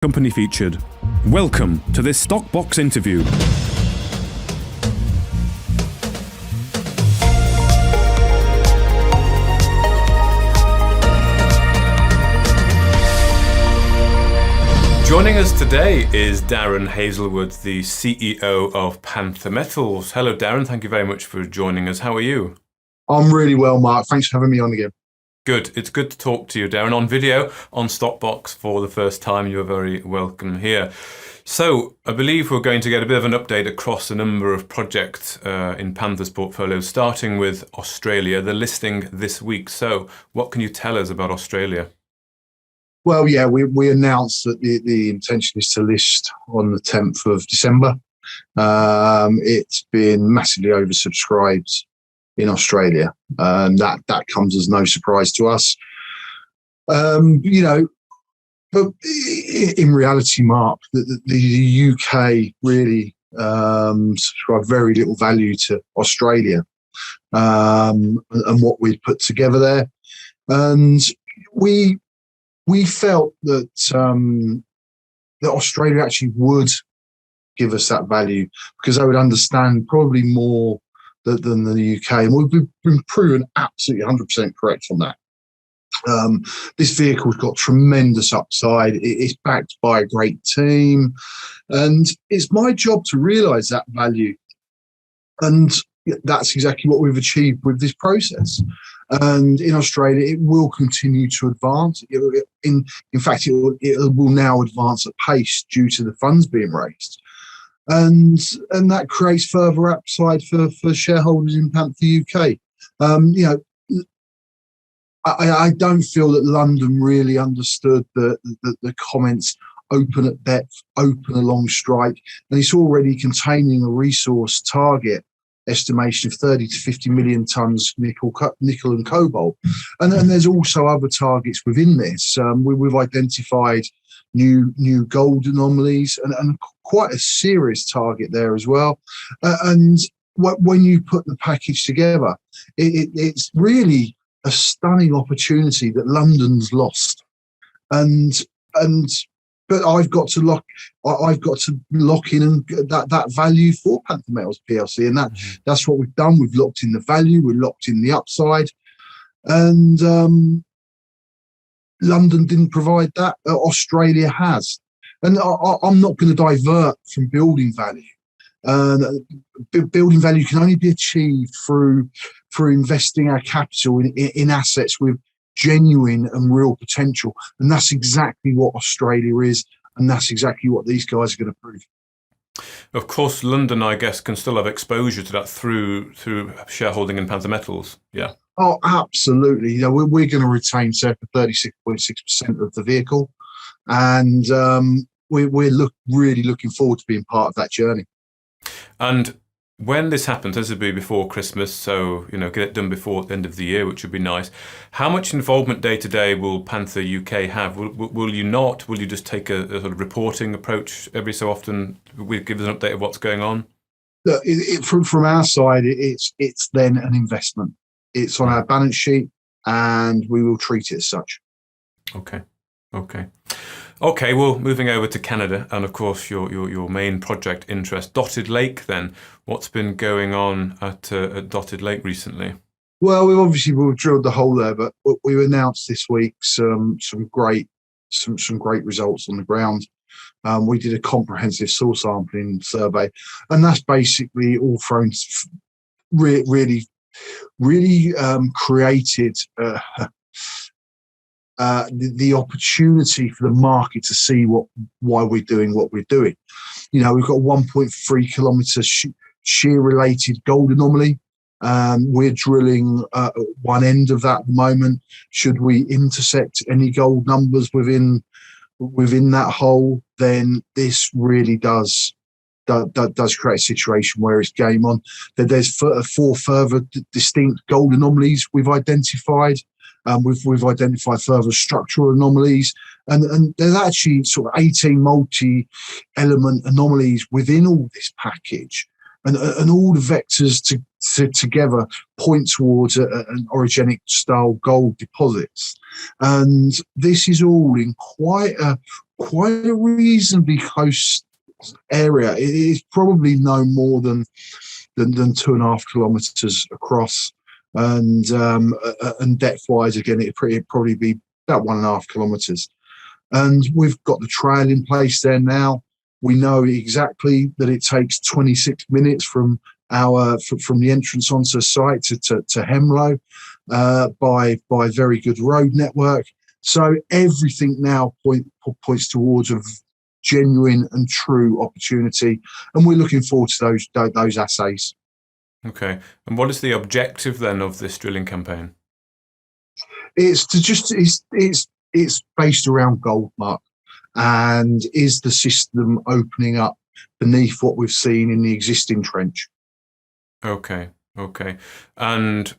Company featured. Welcome to this Stockbox interview. Joining us today is Darren Hazelwood, the CEO of Panther Metals. Hello, Darren. Thank you very much for joining us. How are you? I'm really well, Mark. Thanks for having me on again. Good. It's good to talk to you, Darren, on video, on Stockbox for the first time. You're very welcome here. So I believe we're going to get a bit of an update across a number of projects in Panther's portfolio, starting with Australia, the listing this week. So what can you tell us about Australia? Well, yeah, we announced that the intention is to list on the 10th of December. It's been massively oversubscribed in Australia, and that comes as no surprise to us. But in reality, Mark, the UK really subscribe very little value to Australia and what we'd put together there, and we felt that that Australia actually would give us that value because they would understand probably more than the UK, and we've been proven absolutely 100% correct on that. This vehicle's got tremendous upside. It's backed by a great team, and it's my job to realise that value, and that's exactly what we've achieved with this process. And in Australia, it will continue to advance. In fact, it will now advance at pace due to the funds being raised. And that creates further upside for shareholders in Panther UK. I don't feel that London really understood the comments open at depth, open along strike, and it's already containing a resource target estimation of 30 to 50 million tonnes nickel and cobalt. And then there's also other targets within this. We've identified new gold anomalies and quite a serious target there as well. And when you put the package together, it's really a stunning opportunity that London's lost. But I've got to lock in that value for Panther Metals PLC, and that's what we've done. We've locked in the value, we've locked in the upside, and London didn't provide that. Australia has, and I'm not going to divert from building value. Building value can only be achieved through investing our capital in assets with genuine and real potential, and that's exactly what Australia is, and that's exactly what these guys are going to prove. Of course, London, I guess, can still have exposure to that through shareholding in Panther Metals. Yeah. Oh, absolutely. We're going to retain circa 36.6% of the vehicle, and we're really looking forward to being part of that journey. And when this happens, this will be before Christmas, so get it done before the end of the year, which would be nice. How much involvement day to day will Panther UK have? Will you not? Will you just take a sort of reporting approach every so often? Will give us an update of what's going on? Look, from our side, it's then an investment. It's on our balance sheet, and we will treat it as such. Okay, well, moving over to Canada, and of course your main project interest, Dotted Lake. Then, what's been going on at Dotted Lake recently? Well, we've drilled the hole there, but we announced this week some great results on the ground. We did a comprehensive soil sampling survey, and that's basically all thrown really created the opportunity for the market to see why we're doing what we're doing. We've got a 1.3 kilometre shear related gold anomaly. We're drilling one end of that at the moment. Should we intersect any gold numbers within that hole, then this really does create a situation where it's game on. There's 4 further distinct gold anomalies we've identified. We've identified further structural anomalies, and there's actually sort of 18 multi-element anomalies within all this package, and all the vectors together point towards an orogenic style gold deposits. And this is all in quite a reasonably close area. It is probably no more than 2.5 kilometers across, and depth wise, again, it'd probably be about 1.5 kilometers. And we've got the trail in place there now. We know exactly that it takes 26 minutes from the entrance onto the site to Hemlo, by very good road network. So everything now points towards a genuine and true opportunity, and we're looking forward to those assays. Okay, and what is the objective then of this drilling campaign? It's based around gold, Mark, and is the system opening up beneath what we've seen in the existing trench. Okay. And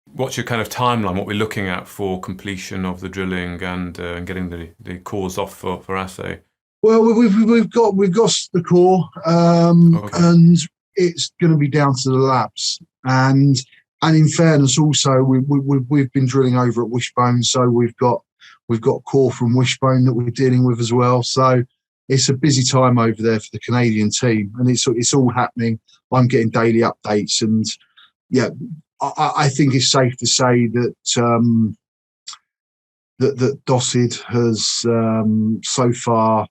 what's your kind of timeline, what we're looking at for completion of the drilling and getting the cores off for assay? Well, we've got the core, and it's going to be down to the labs. And in fairness, also we've been drilling over at Wishbone, so we've got core from Wishbone that we're dealing with as well. So it's a busy time over there for the Canadian team, and it's all happening. I'm getting daily updates, and yeah, I think it's safe to say that that Docid has so far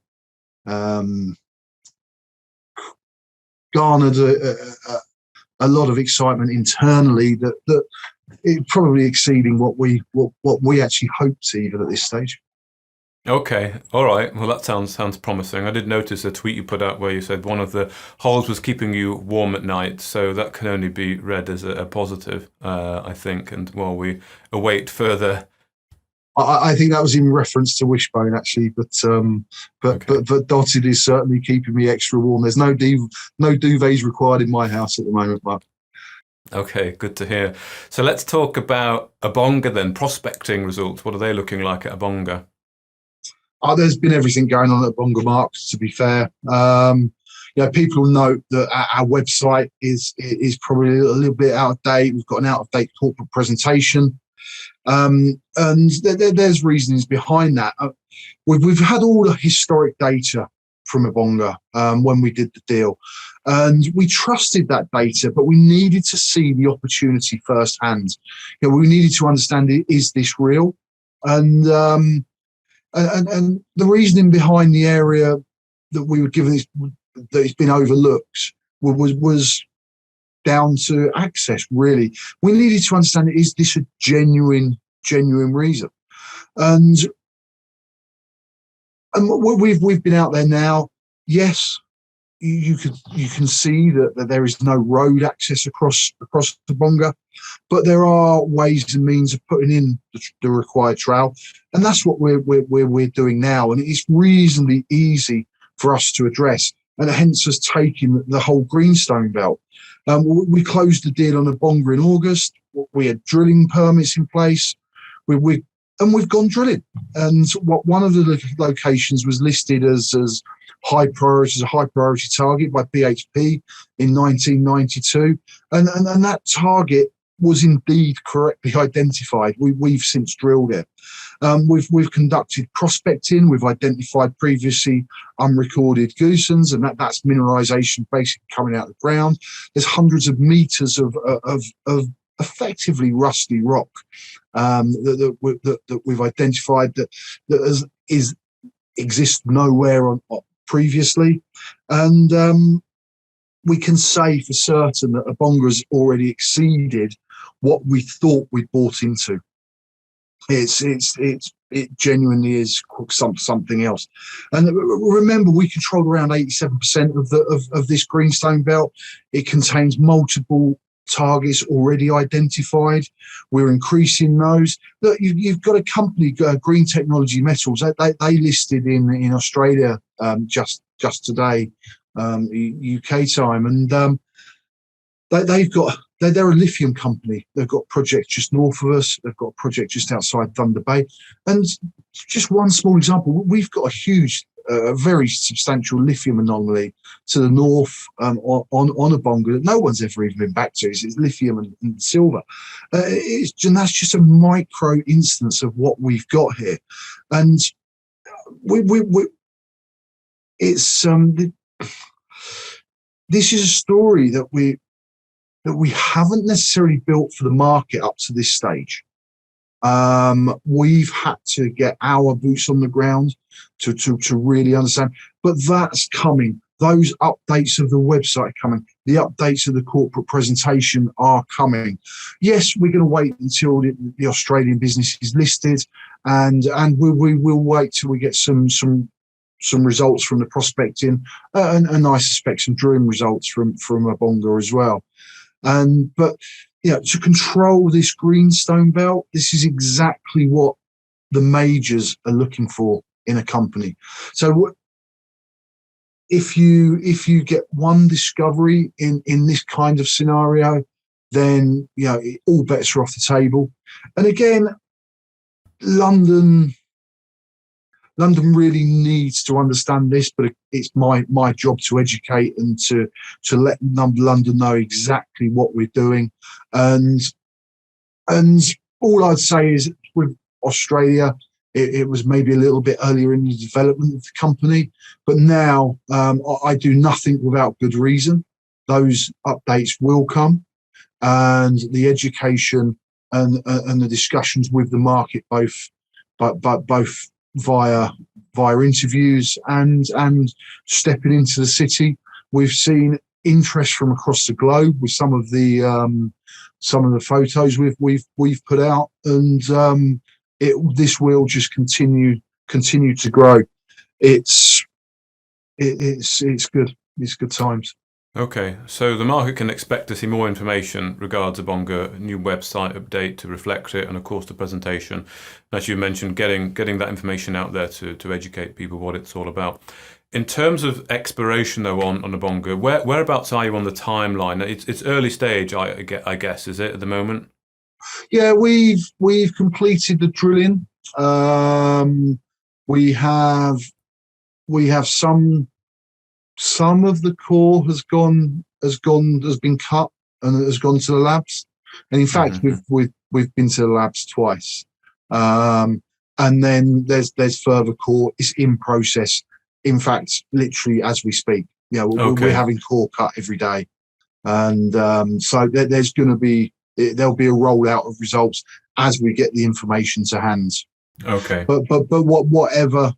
garnered a lot of excitement internally that it's probably exceeding what we actually hoped even at this stage. Okay, all right. Well, that sounds promising. I did notice a tweet you put out where you said one of the holes was keeping you warm at night, so that can only be read as a positive, I think. And while we await further, I think that was in reference to Wishbone actually, but Dotted is certainly keeping me extra warm. There's no duvets required in my house at the moment, Mark. Okay, good to hear. So let's talk about Obonga then. Prospecting results. What are they looking like at Obonga? There's been everything going on at Obonga, Mark, to be fair. People note that our website is probably a little bit out of date. We've got an out of date corporate presentation. And there's reasons behind that. We've had all the historic data from Obonga when we did the deal, and we trusted that data, but we needed to see the opportunity firsthand. We needed to understand, is this real? And the reasoning behind the area that we were given that it's been overlooked was down to access. Really, we needed to understand, is this a genuine reason? And we've been out there now. Yes, you can see that there is no road access across the Obonga, but there are ways and means of putting in the required trail, and that's what we're doing now. And it's reasonably easy for us to address, and hence us taking the whole greenstone belt. We closed the deal on Obonga in August. We had drilling permits in place. We've gone drilling, and one of the locations was listed as a high priority target by BHP in 1992, and that target was indeed correctly identified. We've since drilled it. We've conducted prospecting. We've identified previously unrecorded goosens, and that's mineralization basically coming out of the ground. There's hundreds of meters of effectively rusty rock that we've identified that exists nowhere on previously, and we can say for certain that Obonga's already exceeded what we thought we bought into. It genuinely is something else. And remember, we control around 87% of this greenstone belt. It contains multiple targets already identified. We're increasing those. Look, you've got a company, Green Technology Metals. They listed in Australia just today, UK time, and they're a lithium company. They've got projects just north of us. They've got a project just outside Thunder Bay. And just one small example, we've got a huge a very substantial lithium anomaly to the north on Obonga that no one's ever even been back to. It's lithium and silver. And that's just a micro instance of what we've got here, and it's this is a story that we haven't necessarily built for the market up to this stage. We've had to get our boots on the ground to really understand, but that's coming. Those updates of the website are coming. The updates of the corporate presentation are coming. Yes, we're going to wait until the Australian business is listed, and we will wait till we get some results from the prospecting, and I suspect some drilling results from Obonga as well. But to control this greenstone belt, this is exactly what the majors are looking for in a company. So if you get one discovery in this kind of scenario, then all bets are off the table. And again, London really needs to understand this, but it's my job to educate and to let London know exactly what we're doing. And all I'd say is with Australia, it was maybe a little bit earlier in the development of the company, but now I do nothing without good reason. Those updates will come, and the education and the discussions with the market, both via interviews and stepping into the city. We've seen interest from across the globe with some of the photos we've put out, and this will just continue to grow. It's good. It's good times. Okay, so the market can expect to see more information regards Obonga, new website update to reflect it, and of course the presentation. As you mentioned, getting that information out there to educate people what it's all about. In terms of exploration, though, on Obonga, whereabouts are you on the timeline? It's early stage, I guess, is it at the moment? Yeah, we've completed the drilling. We have some of the core has been cut and has gone to the labs. And in fact, we've been to the labs twice. And then there's further core. It's in process. In fact, literally as we speak, we're having core cut every day. And so there'll be a rollout of results as we get the information to hand. Okay. But whatever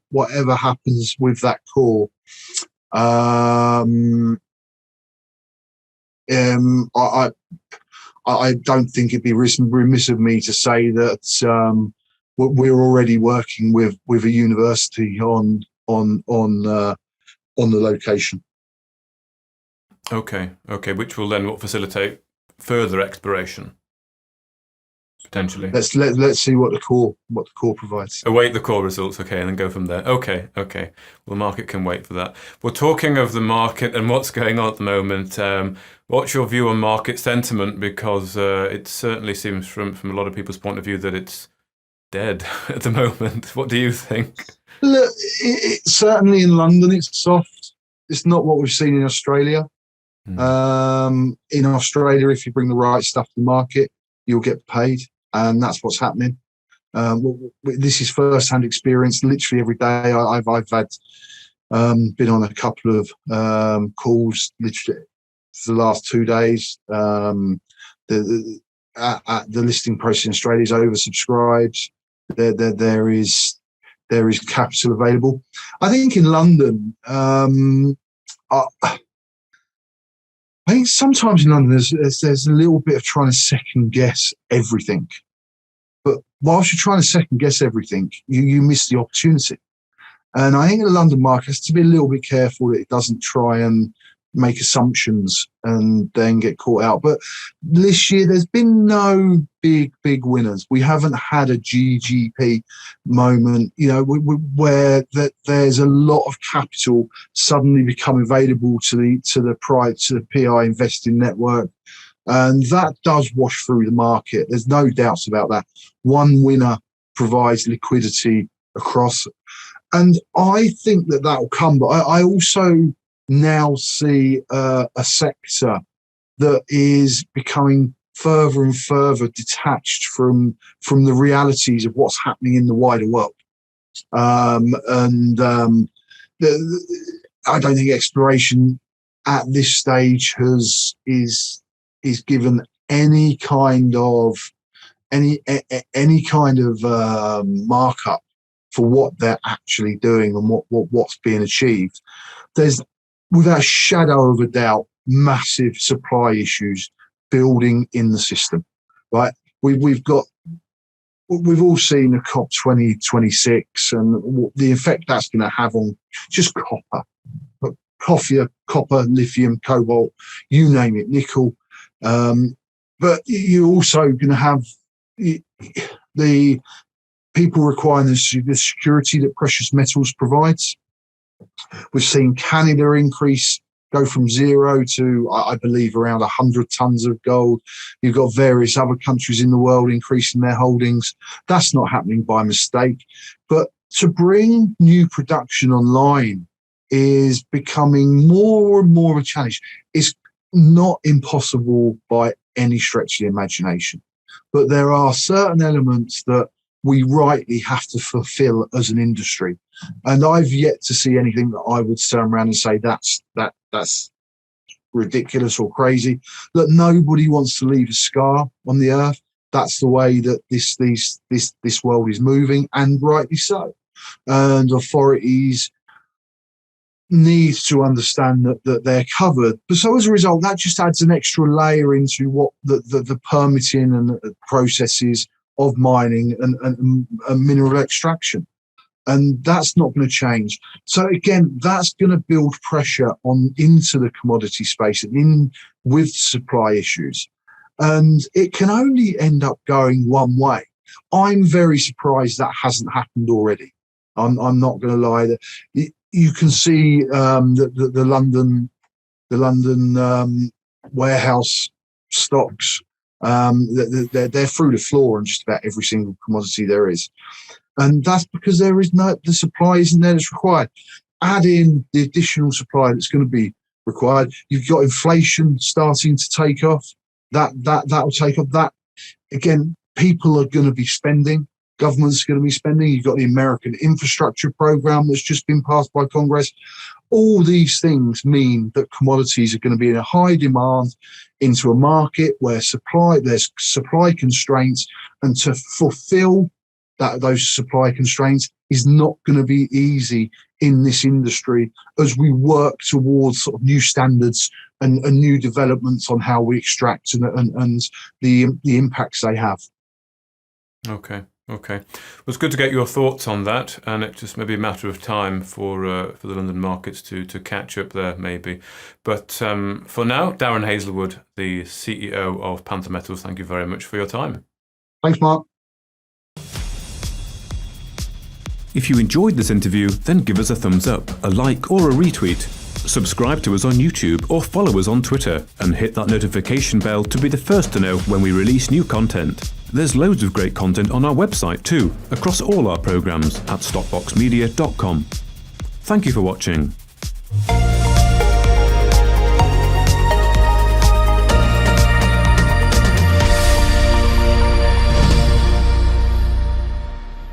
happens with that core, I don't think it'd be remiss of me to say that we're already working with a university on the location. Okay, which will then facilitate further exploration. Potentially. Let's see what the core provides. Await the core results, okay, and then go from there. Okay. Well, the market can wait for that. Well, talking of the market and what's going on at the moment, what's your view on market sentiment? Because it certainly seems from a lot of people's point of view that it's dead at the moment. What do you think? Look, certainly in London, it's soft. It's not what we've seen in Australia. In Australia, if you bring the right stuff to the market, you'll get paid. And that's what's happening. This is first-hand experience. Literally every day, I've had been on a couple of calls. Literally for the last 2 days. The listing process in Australia is oversubscribed. There is capital available. I think in London, I think sometimes in London there's a little bit of trying to second guess everything. But whilst you're trying to second guess everything, you miss the opportunity. And I think the London market has to be a little bit careful that it doesn't try and make assumptions and then get caught out. But this year there's been no big winners. We haven't had a GGP moment, where there's a lot of capital suddenly become available to the PI investing network, and that does wash through the market. There's no doubts about that. One winner provides liquidity across. And I think that will come. But I also now see a sector that is becoming further and further detached from the realities of what's happening in the wider world. I don't think exploration at this stage is given any kind of markup for what they're actually doing and what's being achieved. There's, without a shadow of a doubt, massive supply issues building in the system. Right? We've all seen the COP 2026 and the effect that's going to have on just copper, lithium, cobalt, you name it, nickel. But you're also going to have the people requiring the security that precious metals provides. We've seen Canada go from 0 to, I believe, around 100 tons of gold. You've got various other countries in the world increasing their holdings. That's not happening by mistake. But to bring new production online is becoming more and more of a challenge. It's not impossible by any stretch of the imagination. But there are certain elements that we rightly have to fulfill as an industry. And I've yet to see anything that I would turn around and say that's ridiculous or crazy. That nobody wants to leave a scar on the earth. That's the way that this world is moving, and rightly so. And authorities need to understand that they're covered. But so as a result, that just adds an extra layer into what the permitting and the processes of mining and mineral extraction. And that's not going to change. So again, that's going to build pressure into the commodity space and with supply issues. And it can only end up going one way. I'm very surprised that hasn't happened already. I'm not going to lie. That you can see the London warehouse stocks. They're through the floor on just about every single commodity there is. And that's because the supply isn't there that's required. Add in the additional supply that's going to be required. You've got inflation starting to take off. That will take off. That, again, people are going to be spending. Government's going to be spending. You've got the American infrastructure program that's just been passed by Congress. All these things mean that commodities are going to be in a high demand into a market where there's supply constraints, and to fulfill those supply constraints is not going to be easy in this industry as we work towards sort of new standards and new developments on how we extract and the impacts they have. Okay. Well, it's good to get your thoughts on that, and it just may be a matter of time for the London markets to catch up there, maybe. But for now, Darren Hazelwood, the CEO of Panther Metals, thank you very much for your time. Thanks, Mark. If you enjoyed this interview, then give us a thumbs up, a like or a retweet. Subscribe to us on YouTube or follow us on Twitter, and hit that notification bell to be the first to know when we release new content. There's loads of great content on our website too, across all our programmes at stopboxmedia.com. Thank you for watching.